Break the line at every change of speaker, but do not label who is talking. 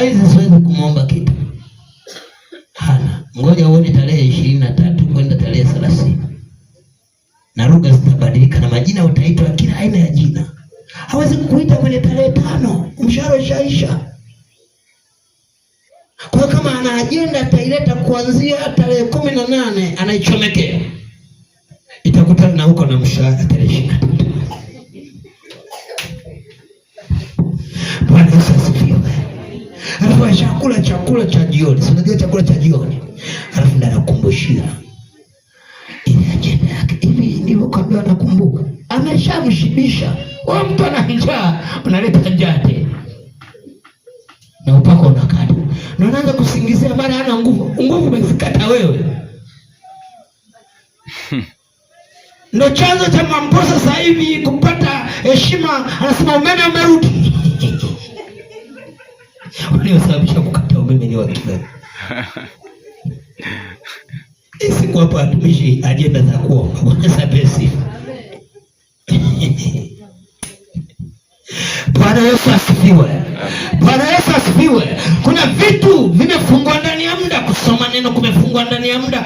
Saizi siwezi kumwomba kitu. Hana. Ngoja uone tarehe 23 kwenda tarehe 30. Na lugha zitabadilika na majina utaitwa kila aina ya jina. Hawezi kukuita kwenye tarehe 5, mshahara ushaisha. Kwa kama ana ajenda ataileta kuanzia tarehe 18 anaichomekea. Itakutana na huko na mshahara tarehe 23. Bwana Yesu asifiwe. Alafu chakula cha jioni. Unajua chakula cha jioni. Alafu ndio anakumbushia ile ajenda yake. Hivi ndivyo kwamba anakumbuka. Ameshamshibisha. Wewe mtu ana njaa, unaleta njaa tena. Na upako unakata. Na unaanza kusingizia mara hana nguvu. Nguvu umezikata wewe. Ndio chanzo cha Mamposa sasa hivi kupata heshima, anasema umeme umerudi. Waliosababisha kukata umeme ni watu gani? Siku hapo atumishi ajenda za kuomba. Bwana sabesi. Bwana Yesu asifiwe. Bwana Yesu asifiwe. Kuna vitu vimefungwa ndani ya muda, kusoma neno kumefungwa ndani ya muda.